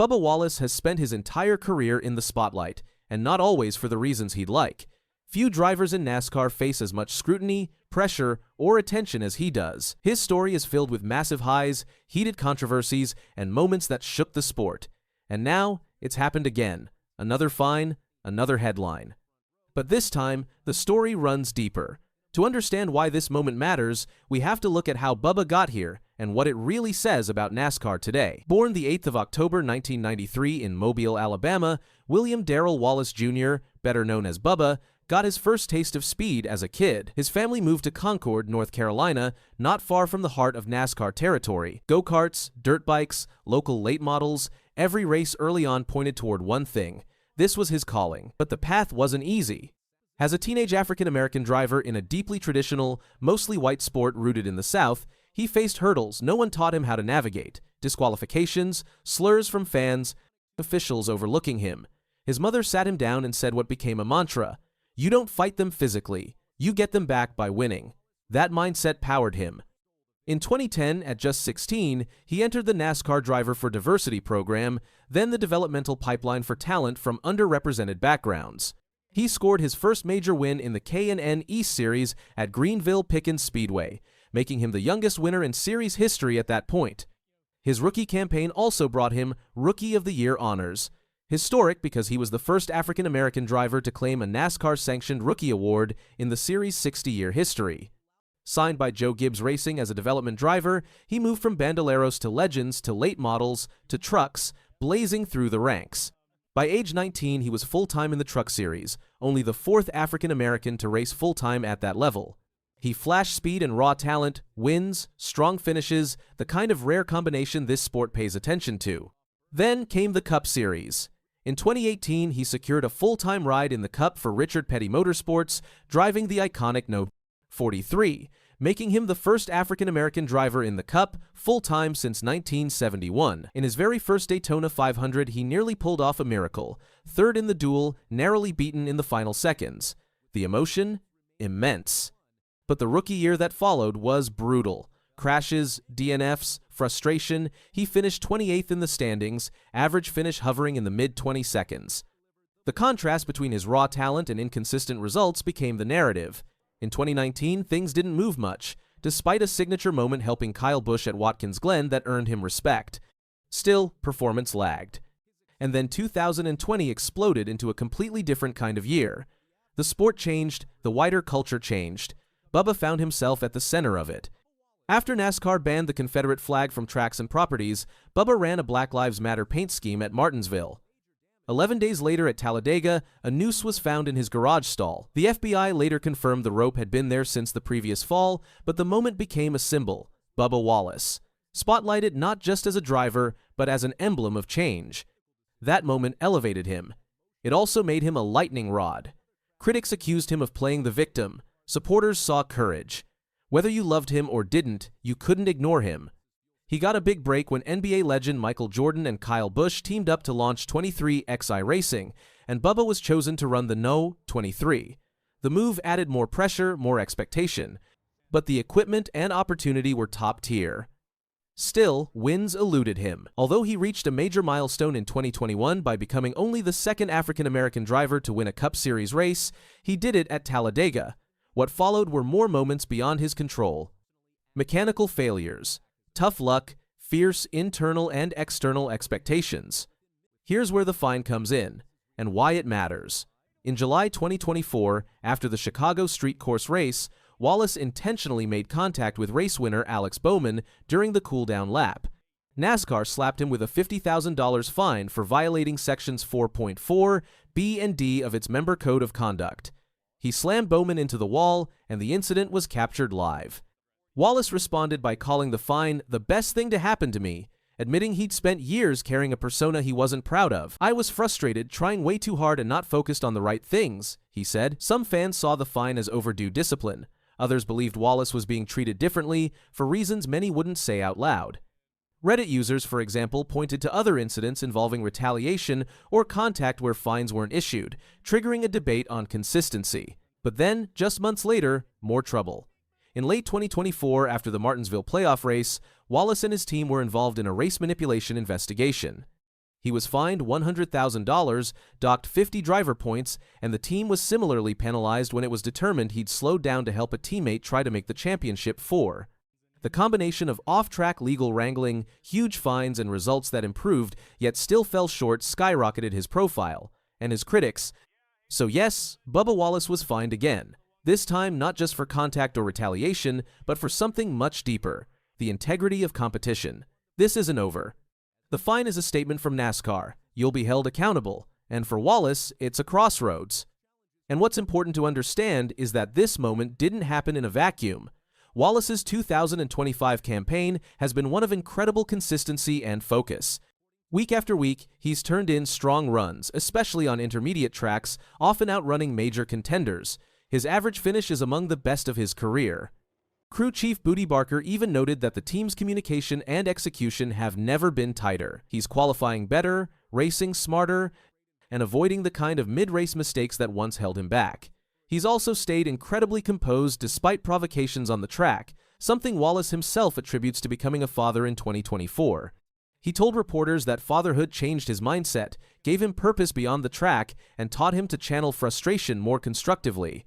Bubba Wallace has spent his entire career in the spotlight, and not always for the reasons he'd like. Few drivers in NASCAR face as much scrutiny, pressure, or attention as he does. His story is filled with massive highs, heated controversies, and moments that shook the sport. And now, it's happened again. Another fine, another headline. But this time, the story runs deeper. To understand why this moment matters, we have to look at how Bubba got here and what it really says about NASCAR today. Born the 8th of October 1993 in Mobile, Alabama, William Darrell Wallace Jr., better known as Bubba, got his first taste of speed as a kid. His family moved to Concord, North Carolina, not far from the heart of NASCAR territory. Go-karts, dirt bikes, local late models, every race early on pointed toward one thing. This was his calling. But the path wasn't easy. As a teenage African-American driver in a deeply traditional, mostly white sport rooted in the South, he faced hurdles no one taught him how to navigate, disqualifications, slurs from fans, officials overlooking him. His mother sat him down and said what became a mantra: "You don't fight them physically, you get them back by winning." That mindset powered him. In 2010, at just 16, he entered the NASCAR Driver for Diversity program, then the developmental pipeline for talent from underrepresented backgrounds. He scored his first major win in the K&N East Series at Greenville-Pickens Speedway, making him the youngest winner in series history at that point. His rookie campaign also brought him Rookie of the Year honors. Historic because he was the first African-American driver to claim a NASCAR-sanctioned rookie award in the series' 60-year history. Signed by Joe Gibbs Racing as a development driver, he moved from bandoleros to legends to late models to trucks, blazing through the ranks. By age 19, he was full-time in the Truck Series, only the fourth African-American to race full-time at that level. He flashed speed and raw talent, wins, strong finishes, the kind of rare combination this sport pays attention to. Then came the Cup Series. In 2018, he secured a full-time ride in the Cup for Richard Petty Motorsports, driving the iconic No. 43, making him the first African-American driver in the Cup full-time since 1971. In his very first Daytona 500, he nearly pulled off a miracle, third in the duel, narrowly beaten in the final seconds. The emotion? Immense. But the rookie year that followed was brutal. Crashes, DNFs, frustration. He finished 28th in the standings, average finish hovering in the mid-20 seconds. The contrast between his raw talent and inconsistent results became the narrative. In 2019, things didn't move much, despite a signature moment helping Kyle Busch at Watkins Glen that earned him respect. Still, performance lagged. And then 2020 exploded into a completely different kind of year. The sport changed, the wider culture changed. Bubba found himself at the center of it. After NASCAR banned the Confederate flag from tracks and properties, Bubba ran a Black Lives Matter paint scheme at Martinsville. 11 days later at Talladega, a noose was found in his garage stall. The FBI later confirmed the rope had been there since the previous fall, but the moment became a symbol: Bubba Wallace. Spotlighted not just as a driver, but as an emblem of change. That moment elevated him. It also made him a lightning rod. Critics accused him of playing the victim. Supporters saw courage. Whether you loved him or didn't, you couldn't ignore him. He got a big break when NBA legend Michael Jordan and Kyle Busch teamed up to launch 23XI Racing, and Bubba was chosen to run the No. 23. The move added more pressure, more expectation, but the equipment and opportunity were top tier. Still, wins eluded him. Although he reached a major milestone in 2021 by becoming only the second African-American driver to win a Cup Series race, he did it at Talladega. What followed were more moments beyond his control. Mechanical failures, tough luck, fierce internal and external expectations. Here's where the fine comes in, and why it matters. In July 2024, after the Chicago Street Course race, Wallace intentionally made contact with race winner Alex Bowman during the cool-down lap. NASCAR slapped him with a $50,000 fine for violating sections 4.4, B, and D of its member code of conduct. He slammed Bowman into the wall, and the incident was captured live. Wallace responded by calling the fine the best thing to happen to me, admitting he'd spent years carrying a persona he wasn't proud of. "I was frustrated, trying way too hard and not focused on the right things," he said. Some fans saw the fine as overdue discipline. Others believed Wallace was being treated differently for reasons many wouldn't say out loud. Reddit users, for example, pointed to other incidents involving retaliation or contact where fines weren't issued, triggering a debate on consistency. But then, just months later, more trouble. In late 2024, after the Martinsville playoff race, Wallace and his team were involved in a race manipulation investigation. He was fined $100,000, docked 50 driver points, and the team was similarly penalized when it was determined he'd slowed down to help a teammate try to make the championship 4. The combination of off-track legal wrangling, huge fines, and results that improved yet still fell short skyrocketed his profile, and his critics. So yes, Bubba Wallace was fined again, this time not just for contact or retaliation, but for something much deeper, the integrity of competition. This isn't over. The fine is a statement from NASCAR. You'll be held accountable, and for Wallace, it's a crossroads. And what's important to understand is that this moment didn't happen in a vacuum. Wallace's 2025 campaign has been one of incredible consistency and focus. Week after week, he's turned in strong runs, especially on intermediate tracks, often outrunning major contenders. His average finish is among the best of his career. Crew Chief Booty Barker even noted that the team's communication and execution have never been tighter. He's qualifying better, racing smarter, and avoiding the kind of mid-race mistakes that once held him back. He's also stayed incredibly composed despite provocations on the track, something Wallace himself attributes to becoming a father in 2024. He told reporters that fatherhood changed his mindset, gave him purpose beyond the track, and taught him to channel frustration more constructively.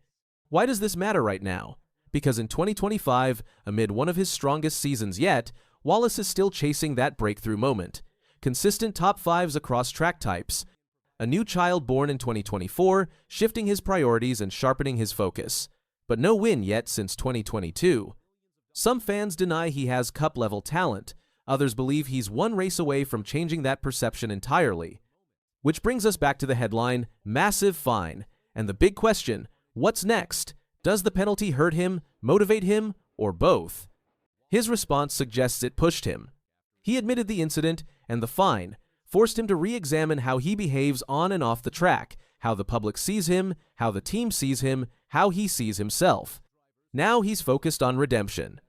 Why does this matter right now? Because in 2025, amid one of his strongest seasons yet, Wallace is still chasing that breakthrough moment. Consistent top 5s across track types. A new child born in 2024, shifting his priorities and sharpening his focus. But no win yet since 2022. Some fans deny he has cup-level talent. Others believe he's one race away from changing that perception entirely. Which brings us back to the headline, massive fine. And the big question, what's next? Does the penalty hurt him, motivate him, or both? His response suggests it pushed him. He admitted the incident, and the fine forced him to re-examine how he behaves on and off the track, how the public sees him, how the team sees him, how he sees himself. Now he's focused on redemption.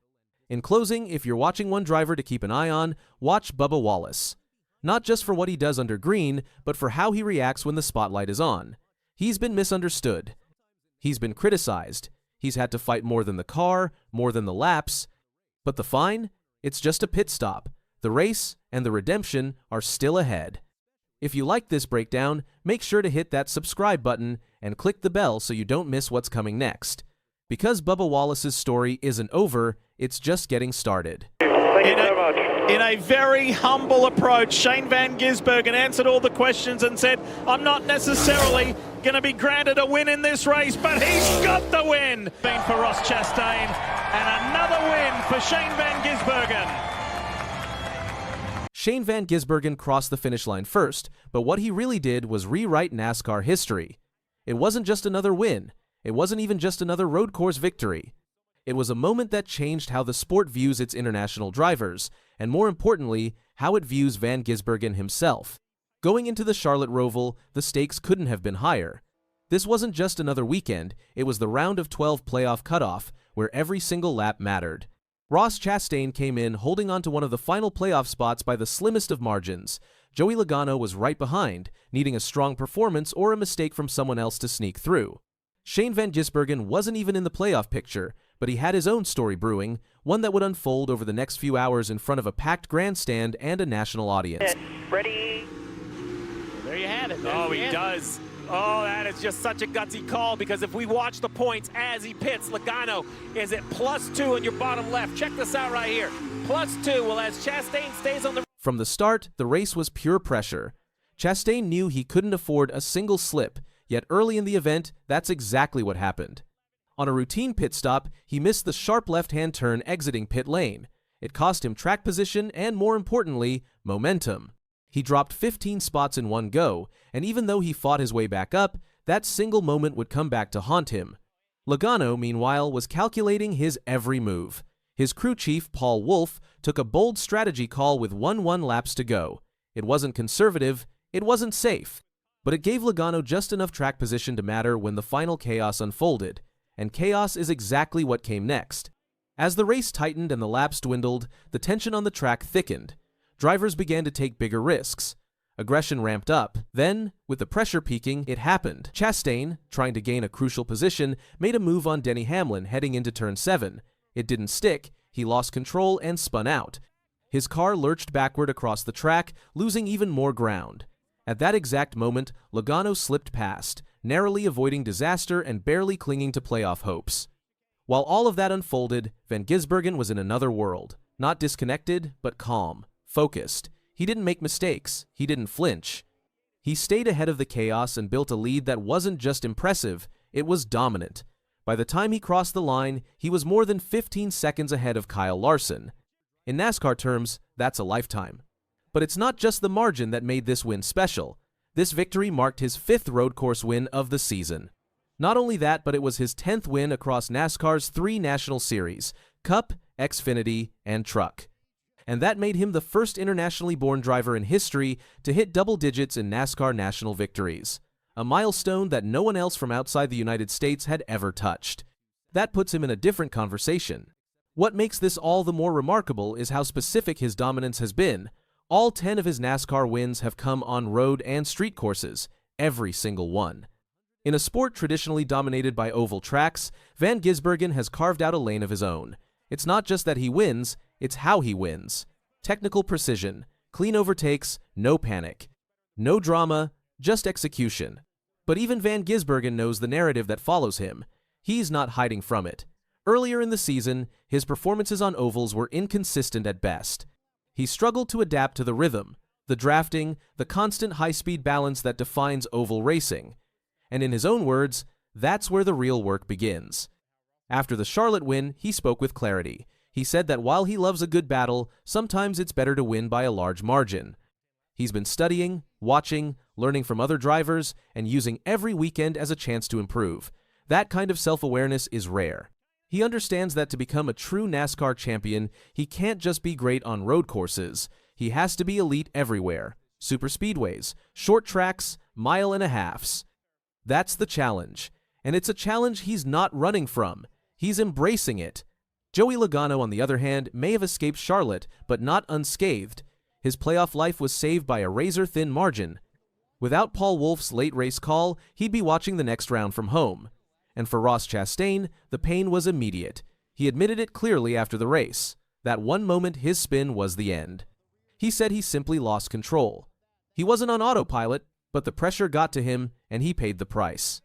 In closing, if you're watching one driver to keep an eye on, watch Bubba Wallace. Not just for what he does under green, but for how he reacts when the spotlight is on. He's been misunderstood. He's been criticized. He's had to fight more than the car, more than the laps. But the fine? It's just a pit stop. The race and the redemption are still ahead. If you liked this breakdown, make sure to hit that subscribe button and click the bell so you don't miss what's coming next. Because Bubba Wallace's story isn't over, it's just getting started. Thank you so much. In a very humble approach, Shane Van Gisbergen answered all the questions and said, I'm not necessarily going to be granted a win in this race, but he's got the win. Been for Ross Chastain, and another win for Shane Van Gisbergen. Shane Van Gisbergen crossed the finish line first, but what he really did was rewrite NASCAR history. It wasn't just another win. It wasn't even just another road course victory. It was a moment that changed how the sport views its international drivers, and more importantly, how it views Van Gisbergen himself. Going into the Charlotte Roval, the stakes couldn't have been higher. This wasn't just another weekend, it was the round of 12 playoff cutoff, where every single lap mattered. Ross Chastain came in holding on to one of the final playoff spots by the slimmest of margins. Joey Logano was right behind, needing a strong performance or a mistake from someone else to sneak through. Shane Van Gisbergen wasn't even in the playoff picture, but he had his own story brewing, one that would unfold over the next few hours in front of a packed grandstand and a national audience. Ready? There you have it. Oh, he does. Oh, that is just such a gutsy call, because if we watch the points as he pits, Logano is at +2 on your bottom left. Check this out right here. +2. Well, as Chastain stays on the... From the start, the race was pure pressure. Chastain knew he couldn't afford a single slip, yet early in the event, that's exactly what happened. On a routine pit stop, he missed the sharp left-hand turn exiting pit lane. It cost him track position and, more importantly, momentum. He dropped 15 spots in one go, and even though he fought his way back up, that single moment would come back to haunt him. Logano, meanwhile, was calculating his every move. His crew chief, Paul Wolfe, took a bold strategy call with 1-1 laps to go. It wasn't conservative, it wasn't safe, but it gave Logano just enough track position to matter when the final chaos unfolded. And chaos is exactly what came next. As the race tightened and the laps dwindled, the tension on the track thickened. Drivers began to take bigger risks. Aggression ramped up. Then, with the pressure peaking, it happened. Chastain, trying to gain a crucial position, made a move on Denny Hamlin heading into turn 7. It didn't stick, he lost control and spun out. His car lurched backward across the track, losing even more ground. At that exact moment, Logano slipped past, narrowly avoiding disaster and barely clinging to playoff hopes. While all of that unfolded, Van Gisbergen was in another world. Not disconnected, but calm, focused. He didn't make mistakes. He didn't flinch. He stayed ahead of the chaos and built a lead that wasn't just impressive, it was dominant. By the time he crossed the line, he was more than 15 seconds ahead of Kyle Larson. In NASCAR terms, that's a lifetime. But it's not just the margin that made this win special. This victory marked his 5th road course win of the season. Not only that, but it was his 10th win across NASCAR's 3 national series, Cup, Xfinity, and Truck. And that made him the first internationally born driver in history to hit double digits in NASCAR national victories, a milestone that no one else from outside the United States had ever touched. That puts him in a different conversation. What makes this all the more remarkable is how specific his dominance has been. All 10 of his NASCAR wins have come on road and street courses, every single one. In a sport traditionally dominated by oval tracks, Van Gisbergen has carved out a lane of his own. It's not just that he wins, it's how he wins. Technical precision, clean overtakes, no panic. No drama, just execution. But even Van Gisbergen knows the narrative that follows him. He's not hiding from it. Earlier in the season, his performances on ovals were inconsistent at best. He struggled to adapt to the rhythm, the drafting, the constant high-speed balance that defines oval racing. And in his own words, that's where the real work begins. After the Charlotte win, he spoke with clarity. He said that while he loves a good battle, sometimes it's better to win by a large margin. He's been studying, watching, learning from other drivers, and using every weekend as a chance to improve. That kind of self-awareness is rare. He understands that to become a true NASCAR champion, he can't just be great on road courses. He has to be elite everywhere. Super speedways, short tracks, mile-and-a-halfs. That's the challenge. And it's a challenge he's not running from. He's embracing it. Joey Logano, on the other hand, may have escaped Charlotte, but not unscathed. His playoff life was saved by a razor-thin margin. Without Paul Wolf's late race call, he'd be watching the next round from home. And for Ross Chastain, the pain was immediate. He admitted it clearly after the race. That one moment, his spin was the end. He said he simply lost control. He wasn't on autopilot, but the pressure got to him, and he paid the price.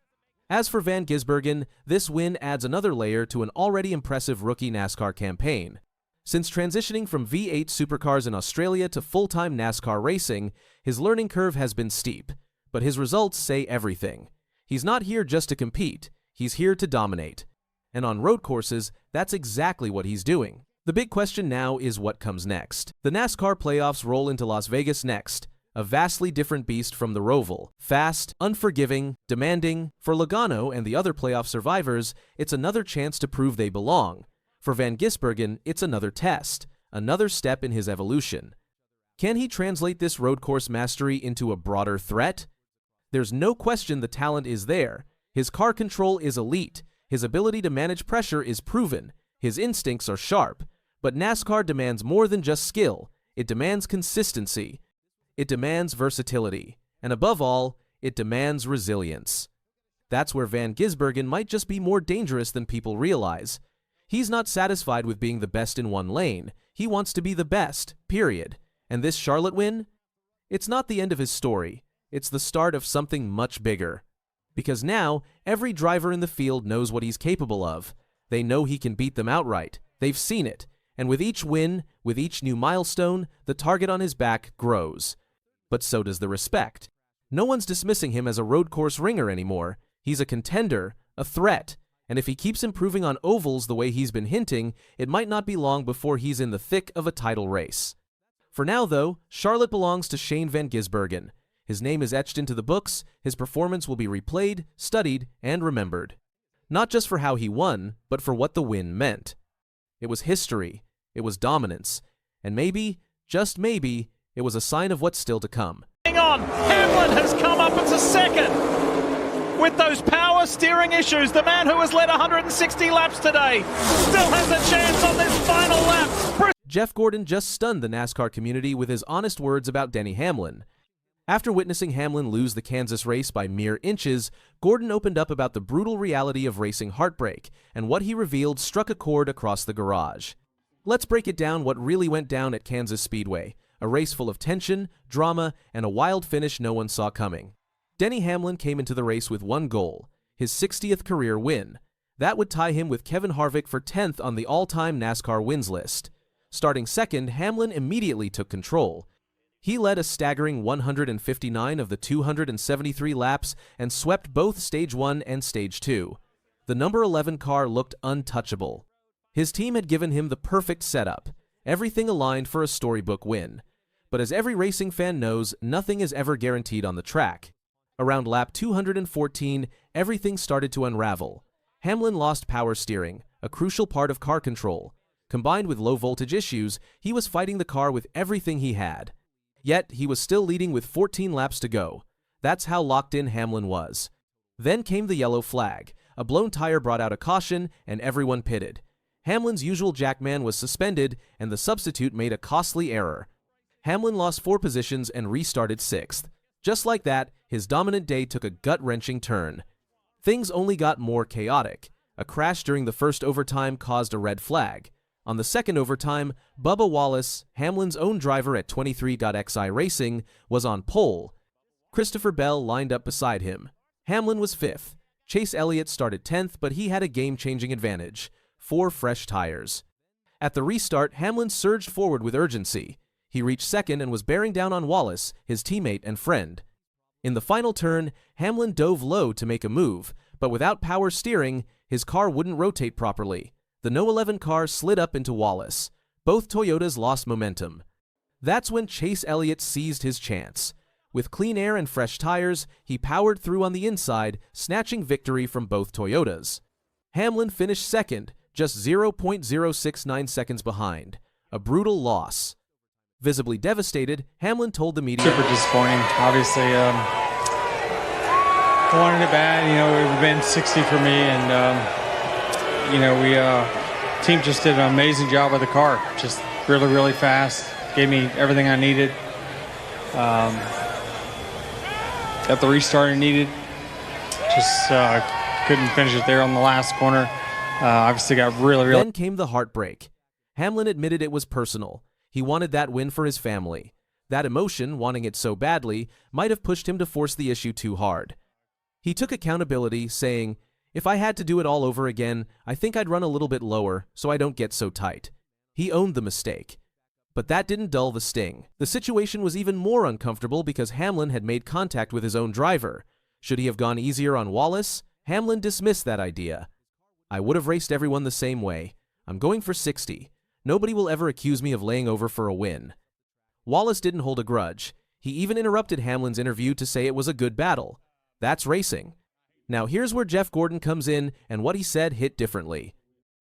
As for Van Gisbergen, this win adds another layer to an already impressive rookie NASCAR campaign. Since transitioning from V8 supercars in Australia to full-time NASCAR racing, his learning curve has been steep, but his results say everything. He's not here just to compete. He's here to dominate. And on road courses, that's exactly what he's doing. The big question now is what comes next. The NASCAR playoffs roll into Las Vegas next, a vastly different beast from the Roval. Fast, unforgiving, demanding. For Logano and the other playoff survivors, it's another chance to prove they belong. For Van Gisbergen, it's another test, another step in his evolution. Can he translate this road course mastery into a broader threat? There's no question the talent is there. His car control is elite. His ability to manage pressure is proven. His instincts are sharp. But NASCAR demands more than just skill. It demands consistency. It demands versatility. And above all, it demands resilience. That's where Van Gisbergen might just be more dangerous than people realize. He's not satisfied with being the best in one lane. He wants to be the best, period. And this Charlotte win? It's not the end of his story. It's the start of something much bigger. Because now, every driver in the field knows what he's capable of. They know he can beat them outright. They've seen it. And with each win, with each new milestone, the target on his back grows. But so does the respect. No one's dismissing him as a road course ringer anymore. He's a contender, a threat. And if he keeps improving on ovals the way he's been hinting, it might not be long before he's in the thick of a title race. For now, though, Charlotte belongs to Shane Van Gisbergen. His name is etched into the books, his performance will be replayed, studied, and remembered. Not just for how he won, but for what the win meant. It was history, it was dominance, and maybe, just maybe, it was a sign of what's still to come. Hang on, Hamlin has come up into second. With those power steering issues, the man who has led 160 laps today still has a chance on this final lap. Jeff Gordon just stunned the NASCAR community with his honest words about Denny Hamlin. After witnessing Hamlin lose the Kansas race by mere inches, Gordon opened up about the brutal reality of racing heartbreak, and what he revealed struck a chord across the garage. Let's break it down what really went down at Kansas Speedway, a race full of tension, drama, and a wild finish no one saw coming. Denny Hamlin came into the race with one goal, his 60th career win. That would tie him with Kevin Harvick for 10th on the all-time NASCAR wins list. Starting second, Hamlin immediately took control. He led a staggering 159 of the 273 laps and swept both Stage 1 and Stage 2. The number 11 car looked untouchable. His team had given him the perfect setup, everything aligned for a storybook win. But as every racing fan knows, nothing is ever guaranteed on the track. Around lap 214, everything started to unravel. Hamlin lost power steering, a crucial part of car control. Combined with low-voltage issues, he was fighting the car with everything he had. Yet, he was still leading with 14 laps to go. That's how locked in Hamlin was. Then came the yellow flag. A blown tire brought out a caution, and everyone pitted. Hamlin's usual jackman was suspended, and the substitute made a costly error. Hamlin lost 4 positions and restarted 6th. Just like that, his dominant day took a gut-wrenching turn. Things only got more chaotic. A crash during the first overtime caused a red flag. On the second overtime, Bubba Wallace, Hamlin's own driver at 23.xi Racing, was on pole. Christopher Bell lined up beside him. Hamlin was 5th. Chase Elliott started 10th, but he had a game-changing advantage: 4 fresh tires. At the restart, Hamlin surged forward with urgency. He reached second and was bearing down on Wallace, his teammate and friend. In the final turn, Hamlin dove low to make a move, but without power steering, his car wouldn't rotate properly. The No. 11 car slid up into Wallace. Both Toyotas lost momentum. That's when Chase Elliott seized his chance. With clean air and fresh tires, he powered through on the inside, snatching victory from both Toyotas. Hamlin finished second, just 0.069 seconds behind. A brutal loss. Visibly devastated, Hamlin told the media, "Super disappointing. Obviously, I wanted it bad. You know, it would have been 60 for me, and team just did an amazing job with the car. Just really, really fast. Gave me everything I needed. Got the restart I needed. Just couldn't finish it there on the last corner. Obviously, got really. Then came the heartbreak. Hamlin admitted it was personal. He wanted that win for his family. That emotion, wanting it so badly, might have pushed him to force the issue too hard. He took accountability, saying, "If I had to do it all over again, I think I'd run a little bit lower so I don't get so tight." He owned the mistake. But that didn't dull the sting. The situation was even more uncomfortable because Hamlin had made contact with his own driver. Should he have gone easier on Wallace? Hamlin dismissed that idea. "I would have raced everyone the same way. I'm going for 60. Nobody will ever accuse me of laying over for a win." Wallace didn't hold a grudge. He even interrupted Hamlin's interview to say it was a good battle. That's racing. Now here's where Jeff Gordon comes in, and what he said hit differently.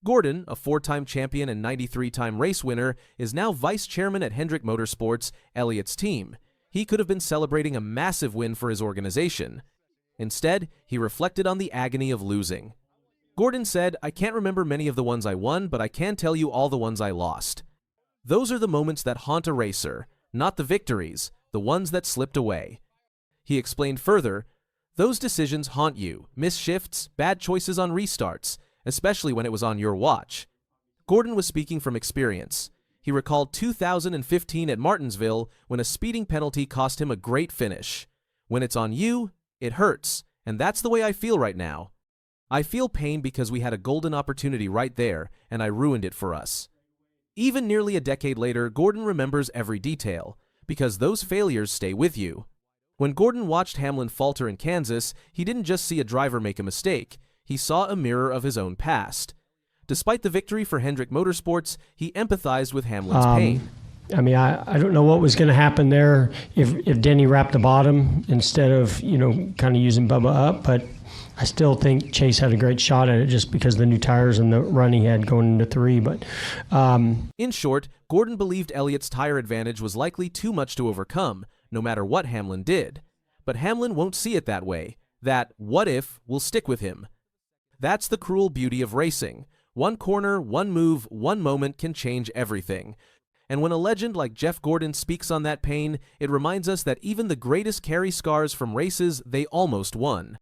Gordon, a 4-time champion and 93-time race winner, is now vice chairman at Hendrick Motorsports, Elliott's team. He could have been celebrating a massive win for his organization. Instead, he reflected on the agony of losing. Gordon said, "I can't remember many of the ones I won, but I can tell you all the ones I lost." Those are the moments that haunt a racer, not the victories, the ones that slipped away. He explained further, "Those decisions haunt you, missed shifts, bad choices on restarts, especially when it was on your watch." Gordon was speaking from experience. He recalled 2015 at Martinsville when a speeding penalty cost him a great finish. When it's on you, it hurts, and that's the way I feel right now. I feel pain because we had a golden opportunity right there, and I ruined it for us. Even nearly a decade later, Gordon remembers every detail, because those failures stay with you. When Gordon watched Hamlin falter in Kansas, he didn't just see a driver make a mistake, he saw a mirror of his own past. Despite the victory for Hendrick Motorsports, he empathized with Hamlin's pain. I mean, I don't know what was going to happen there if Denny wrapped the bottom instead of, kind of using Bubba up, but I still think Chase had a great shot at it just because of the new tires and the run he had going into 3. But in short, Gordon believed Elliott's tire advantage was likely too much to overcome, no matter what Hamlin did. But Hamlin won't see it that way. That "what if" will stick with him. That's the cruel beauty of racing. One corner, one move, one moment can change everything. And when a legend like Jeff Gordon speaks on that pain, it reminds us that even the greatest carry scars from races they almost won.